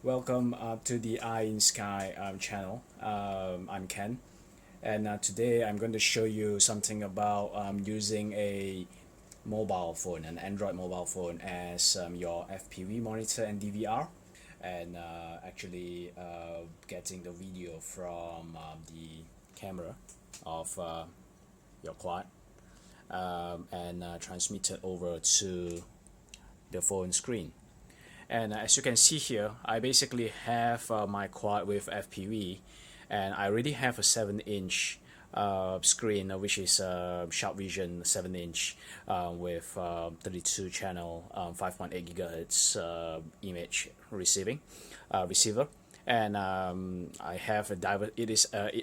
Welcome to the Eye in Sky channel. I'm Ken, and today I'm going to show you something about using a mobile phone, an Android mobile phone, as your FPV monitor and DVR, and getting the video from the camera of your quad and transmit it over to the phone screen. And as you can see here, I basically have my quad with FPV, and I already have a 7-inch screen, which is sharp vision 7-inch with 32 channel 5.8 gigahertz image receiver. And I have it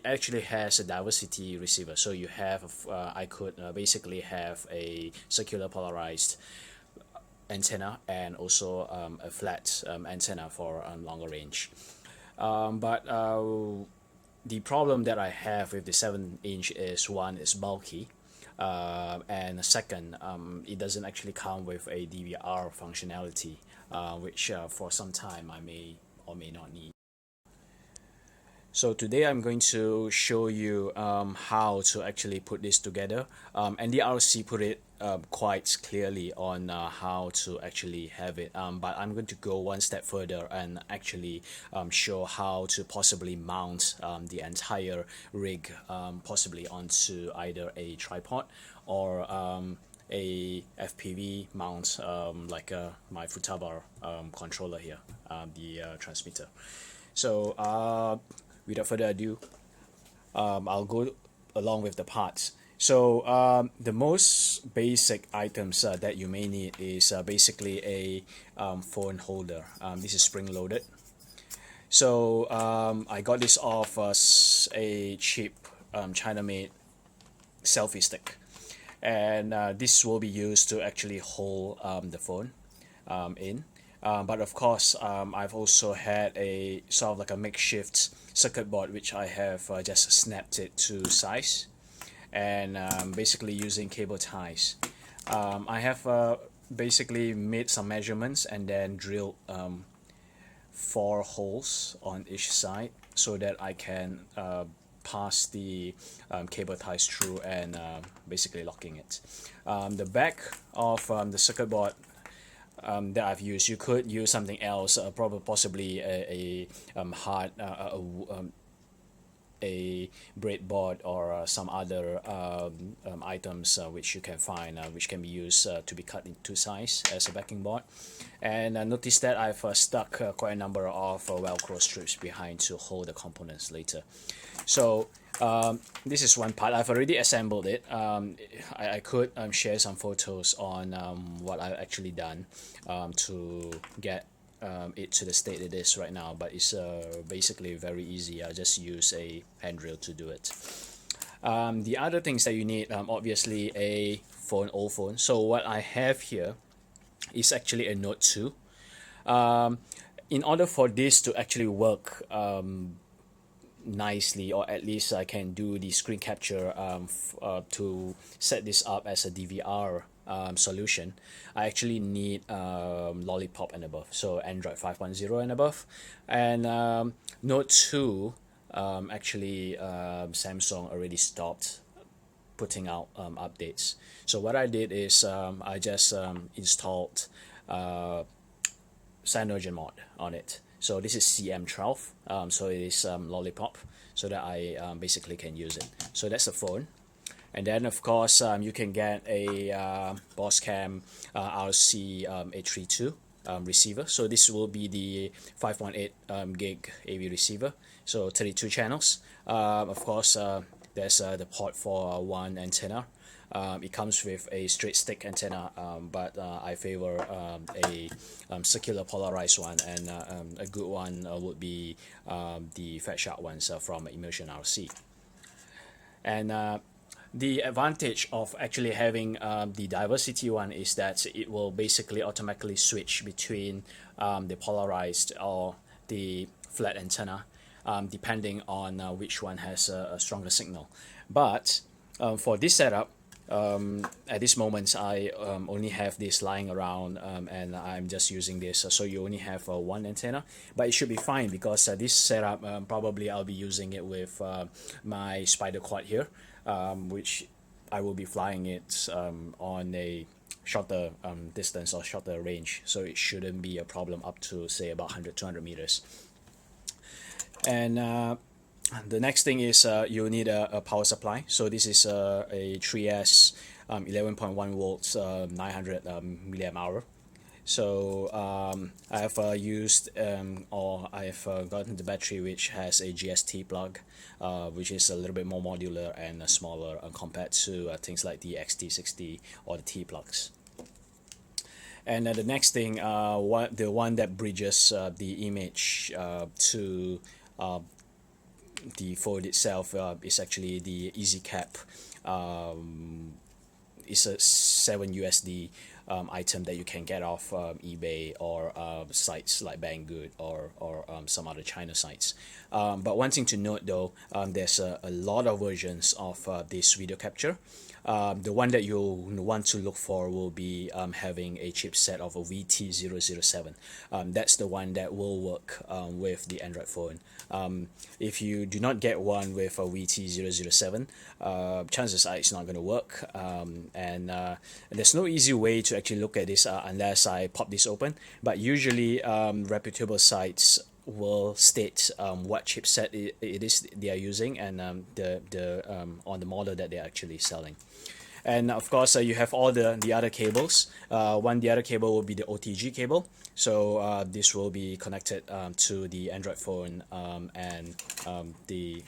actually has a diversity receiver, so you have I could basically have a circular polarized antenna and also a flat antenna for longer range. But the problem that I have with the 7-inch is, one, is bulky, and second, it doesn't actually come with a DVR functionality, which for some time I may or may not need. So today I'm going to show you how to actually put this together. NDRC put it quite clearly on how to actually have it, but I'm going to go one step further and actually show how to possibly mount the entire rig possibly onto either a tripod or a FPV mount like my Futaba controller here, the transmitter. So without further ado, I'll go along with the parts. So the most basic items that you may need is basically a phone holder. This is spring-loaded. So I got this off a cheap China-made selfie stick, and this will be used to actually hold the phone in. But of course, I've also had a sort of like a makeshift circuit board, which I have just snapped it to size, and basically using cable ties. I have basically made some measurements and then drilled 4 holes on each side so that I can pass the cable ties through and basically locking it. The back of the circuit board that I've used, you could use something else, possibly a breadboard or some other items which you can find, which can be used to be cut into size as a backing board. And notice that I've stuck quite a number of Velcro strips behind to hold the components later. So this is one part. I've already assembled it. I could share some photos on what I've actually done to get it to the state it is right now, but it's basically very easy. I just use a hand drill to do it. The other things that you need, obviously a old phone. So what I have here is actually a Note 2. In order for this to actually work nicely, or at least I can do the screen capture to set this up as a DVR solution, I actually need Lollipop and above, so Android 5.0 and above. And Note 2, actually Samsung already stopped putting out updates. So what I did is I just installed CyanogenMod on it. So this is CM12, so it is Lollipop, so that I basically can use it. So that's the phone. And then of course you can get a Bosscam RC 832 receiver. So this will be the 5.8 gig AV receiver, so 32 channels. Of course there's the port for one antenna. It comes with a straight stick antenna, but I favor a circular polarized one, and a good one would be the Fat Shark ones from Immersion RC. And the advantage of actually having the diversity one is that it will basically automatically switch between the polarized or the flat antenna, depending on which one has a stronger signal. But for this setup, At this moment I only have this lying around, and I'm just using this, so you only have one antenna, but it should be fine because this setup, probably I'll be using it with my spider quad here, which I will be flying it on a shorter distance or shorter range, so it shouldn't be a problem up to say about 100-200 meters. And the next thing is you need a power supply. So this is a 3S 11.1 volts 900 milliamp hour. So I have used or I have gotten the battery which has a GST plug, which is a little bit more modular and smaller compared to things like the XT60 or the T plugs. And the next thing, the one that bridges the image to the phone itself is actually the EasyCap. It's a 7 USD item that you can get off eBay or sites like Banggood or some other China sites. But one thing to note though, there's a lot of versions of this video capture. The one that you'll want to look for will be having a chipset of a VT007. That's the one that will work with the Android phone. If you do not get one with a VT007, chances are it's not going to work. And there's no easy way to actually look at this unless I pop this open. But usually reputable sites will state what chipset it is they are using, and on the model that they're actually selling. And of course you have all the other cables. The other cable will be the OTG cable, so this will be connected to the Android phone, and the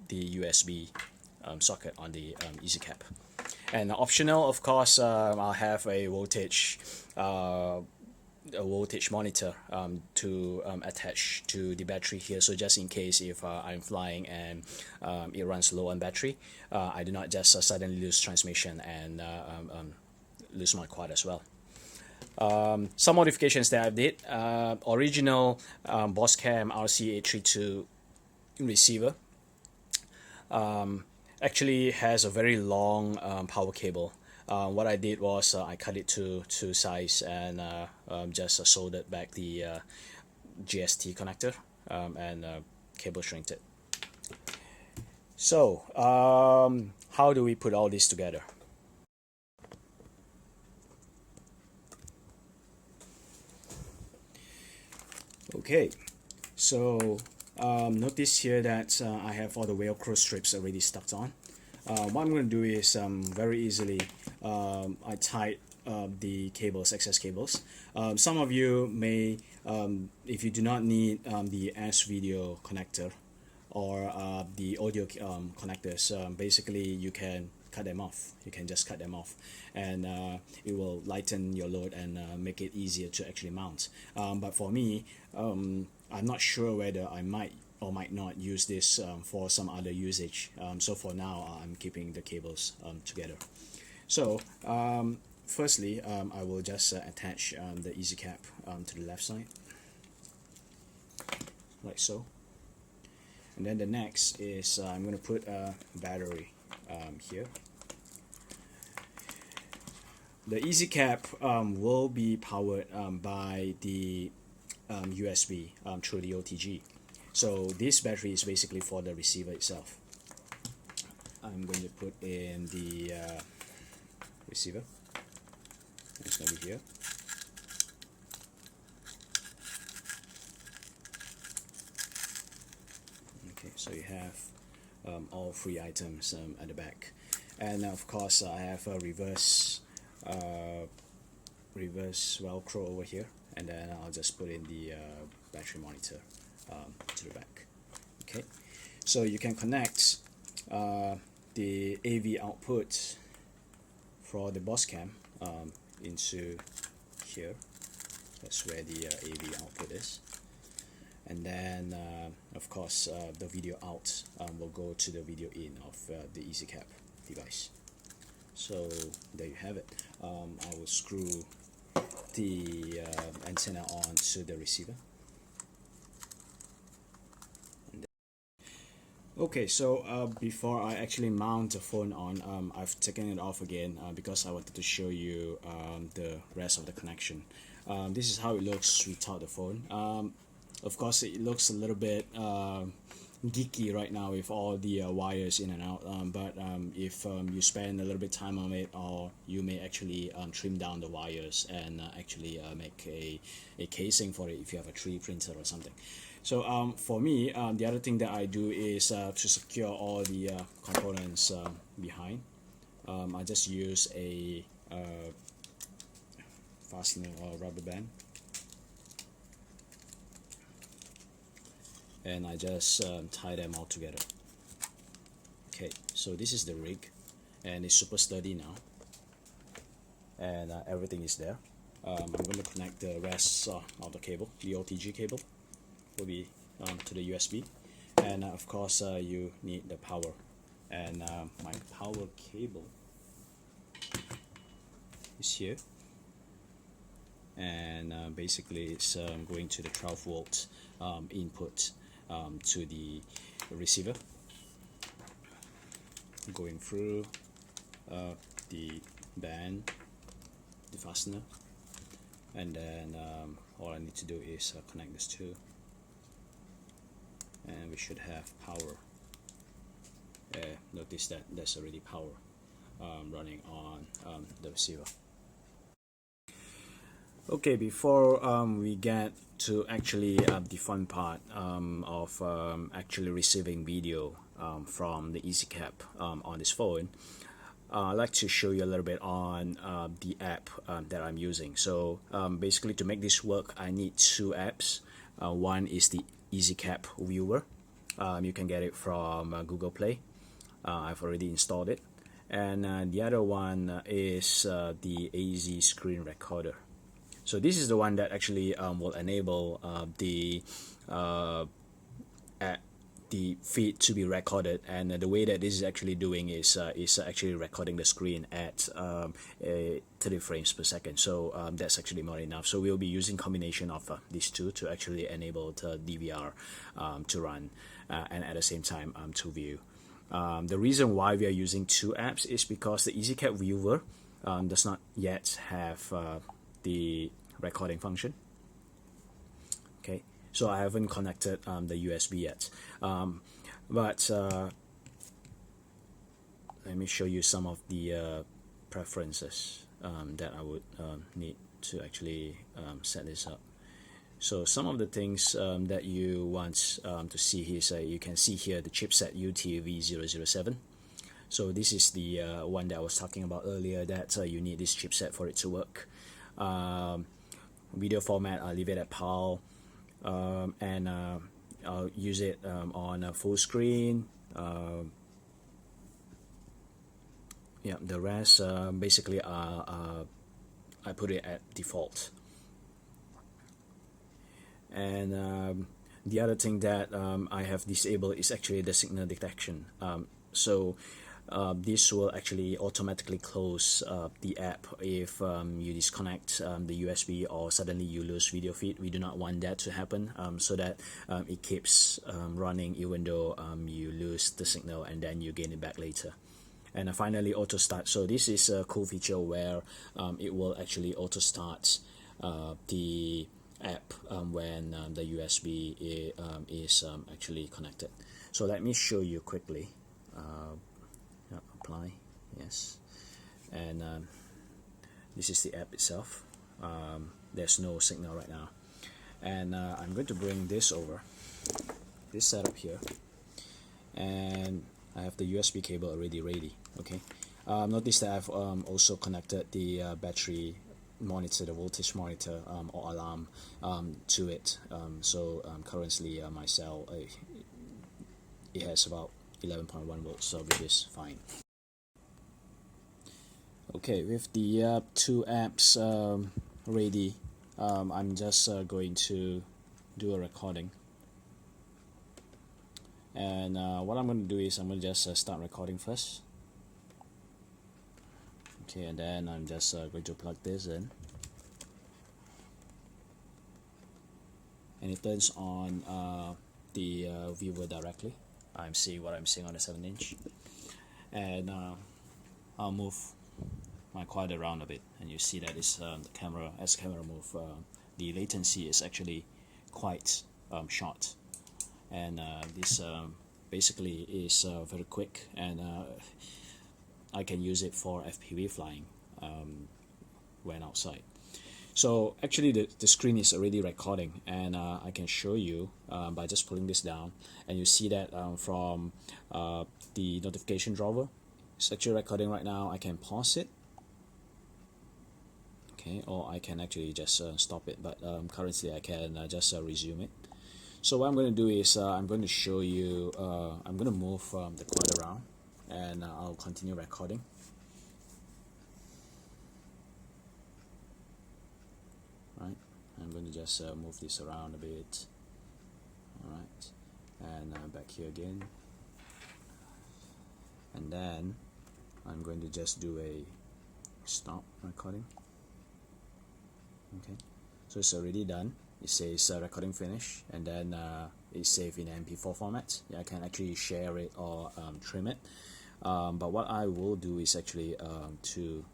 USB socket on the EasyCap. And optional, of course, I'll have a voltage monitor to attach to the battery here, so just in case if I'm flying and it runs low on battery, I do not just suddenly lose transmission and lose my quad as well. Some modifications that I did: original Boscam RC832 receiver actually has a very long power cable. What I did was I cut it to size and just soldered back the GST connector and cable shrinked it. So how do we put all this together? Okay, so notice here that I have all the Velcro strips already stuck on. What I'm going to do is very easily I tied the cables, excess cables. Some of you may, if you do not need the S-video connector or the audio connectors, basically you can cut them off. You can just cut them off, and it will lighten your load and make it easier to actually mount. But for me, I'm not sure whether I might or might not use this for some other usage. So for now, I'm keeping the cables together. So firstly, I will just attach the EasyCap to the left side, like so. And then the next is I'm going to put a battery here. The EasyCap will be powered by the USB through the OTG. So this battery is basically for the receiver itself. I'm going to put in the receiver. It's going to be here. Okay, so you have all three items at the back, and of course I have a reverse Velcro over here, and then I'll just put in the battery monitor to the back. Okay, so you can connect the AV output for the Boscam into here. That's where the AV output is, and then of course the video out will go to the video in of the EasyCap device. So there you have it. I will screw the antenna onto the receiver. Okay, so before I actually mount the phone on, I've taken it off again because I wanted to show you the rest of the connection. This is how it looks without the phone. Of course, it looks a little bit geeky right now with all the wires in and out, but if you spend a little bit time on it, or you may actually trim down the wires and actually make a casing for it if you have a 3D printer or something. So for me, the other thing that I do is to secure all the components behind. I just use a fastener or rubber band, and I just tie them all together. Okay, so this is the rig, and it's super sturdy now, and everything is there. I'm going to connect the rest of the cable, the OTG cable will be to the USB, and of course you need the power, and my power cable is here, and basically it's going to the 12 volt input to the receiver, going through the band, the fastener, and then all I need to do is connect these two, and we should have power. Notice that there's already power running on the receiver. Okay, before we get to actually the fun part of actually receiving video from the EasyCap on this phone, I'd like to show you a little bit on the app that I'm using. So basically, to make this work, I need two apps. One is the EasyCap Viewer. You can get it from Google Play. I've already installed it. And the other one is the AZ Screen Recorder. So this is the one that actually will enable the feed to be recorded, and the way that this is actually doing is actually recording the screen at 30 frames per second. So that's actually more enough. So we'll be using combination of these two to actually enable the DVR to run and at the same time to view. The reason why we are using two apps is because the EasyCap Viewer does not yet have the recording function. Okay, so I haven't connected the USB yet, but let me show you some of the preferences that I would need to actually set this up. So some of the things that you want to see here is you can see here the chipset UTV007. So this is the one that I was talking about earlier, that you need this chipset for it to work. Video format, I'll leave it at PAL, and I'll use it on a full screen. Yeah, the rest basically I put it at default. And the other thing that I have disabled is actually the signal detection. So this will actually automatically close the app if you disconnect the USB or suddenly you lose video feed. We do not want that to happen, so that it keeps running even though you lose the signal and then you gain it back later. And finally, auto start. So this is a cool feature where it will actually auto start the app when the USB is actually connected. So let me show you quickly. Apply, yes, and this is the app itself. There's no signal right now, and I'm going to bring this over, this setup here, and I have the USB cable already ready. Okay, notice that I've also connected the battery monitor, the voltage monitor or alarm to it. So currently my cell it has about 11.1 volts, so which is fine. Okay, with the two apps ready, I'm just going to do a recording, and what I'm going to do is I'm going to just start recording first. Okay, and then I'm just going to plug this in, and it turns on the viewer directly. I'm seeing what I'm seeing on the 7-inch, and I'll move my quad around a bit, and you see that it's the camera, as the camera move, the latency is actually quite short, and this basically is very quick, and I can use it for FPV flying when outside. So actually the screen is already recording, and I can show you by just pulling this down, and you see that from the notification driver, it's actually recording right now. I can pause it, okay, or I can actually just stop it, but currently I can just resume it. So what I'm going to do is I'm going to show you, I'm going to move the quad around, and I'll continue recording. Right, I'm going to just move this around a bit. Alright, and back here again, and then I'm going to just do a stop recording. Okay, so it's already done. It says recording finish, and then it's saved in MP4 format. Yeah, I can actually share it or trim it, but what I will do is actually to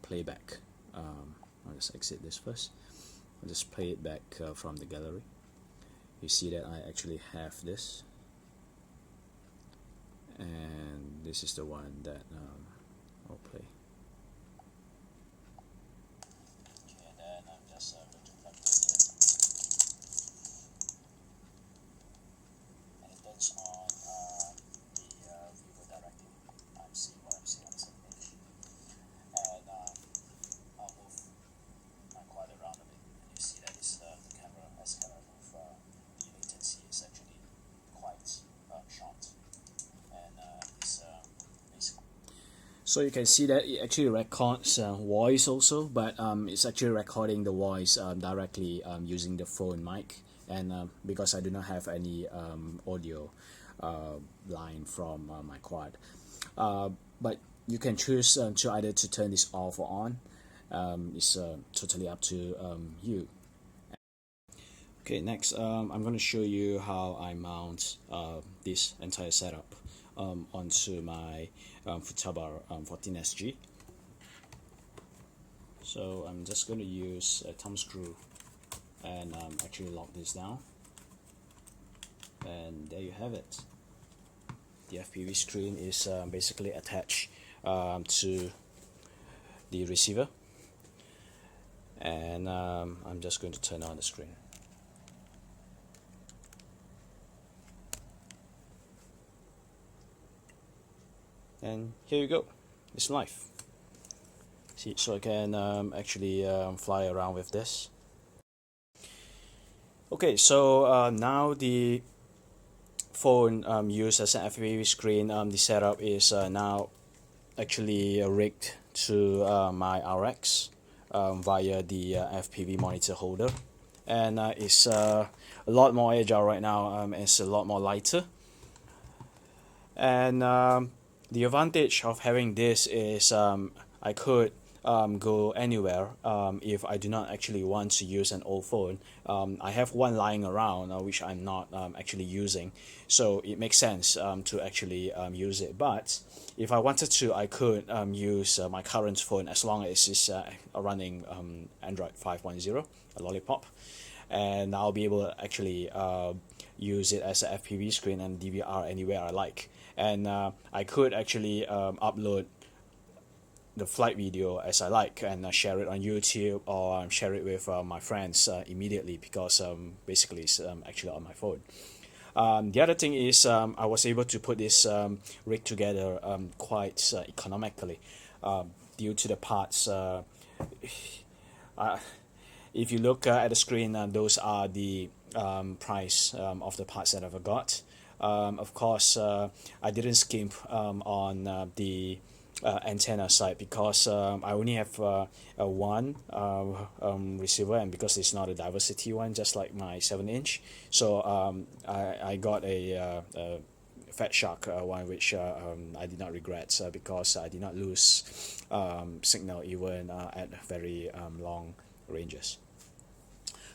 play back. I'll just exit this first. I'll just play it back from the gallery. You see that I actually have this, and this is the one that I'll play. Okay, then I'm just going to plug this in, and it turns on the viewer directly. I'm seeing what I'm seeing on the 7-inch, and I'll move my quad around a bit. You see that it's the camera, as camera move, the latency is actually quite short, and it's basically. So you can see that it actually records voice also, but it's actually recording the voice directly using the phone mic, and because I do not have any audio line from my quad, but you can choose to either to turn this off or on. It's totally up to you. Okay, next I'm going to show you how I mount this entire setup onto my Futaba 14SG. So I'm just going to use a thumb screw and actually lock this down, and there you have it. The FPV screen is basically attached to the receiver, and I'm just going to turn on the screen. And here you go, it's live. See, so I can actually fly around with this. Okay, so now the phone used as an FPV screen, the setup is now actually rigged to my RX via the FPV monitor holder, and it's a lot more agile right now. It's a lot more lighter, and the advantage of having this is I could go anywhere if I do not actually want to use an old phone. I have one lying around which I'm not actually using, so it makes sense to actually use it. But if I wanted to, I could use my current phone as long as it's running Android 5.0, a Lollipop, and I'll be able to actually use it as a FPV screen and DVR anywhere I like. And I could actually upload the flight video as I like, and share it on YouTube or share it with my friends immediately, because basically it's actually on my phone. The other thing is I was able to put this rig together quite economically due to the parts. If you look at the screen, those are the price of the parts that I've got. Of course, I didn't skimp on the antenna side, because I only have one receiver, and because it's not a diversity one, just like my 7-inch, so I got a Fat Shark one, which I did not regret, because I did not lose signal even at very long ranges.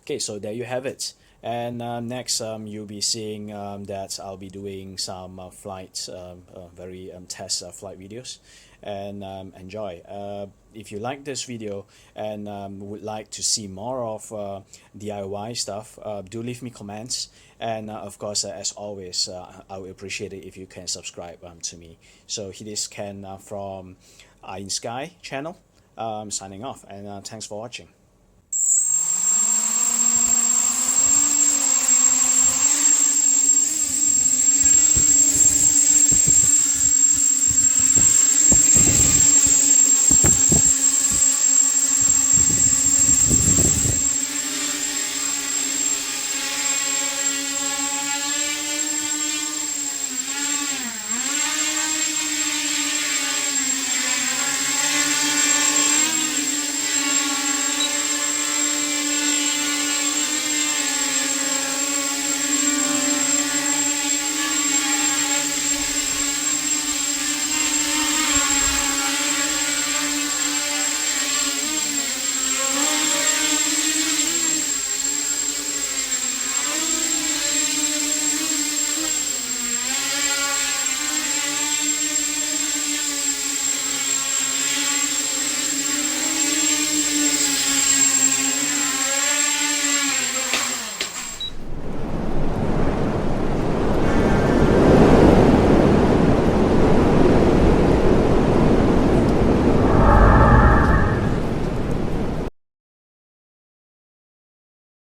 Okay, so there you have it. And next, you'll be seeing that I'll be doing some flight, very test flight videos, and enjoy. If you like this video and would like to see more of DIY stuff, do leave me comments. And of course, as always, I would appreciate it if you can subscribe to me. So here is Ken from In Sky channel, signing off, and thanks for watching.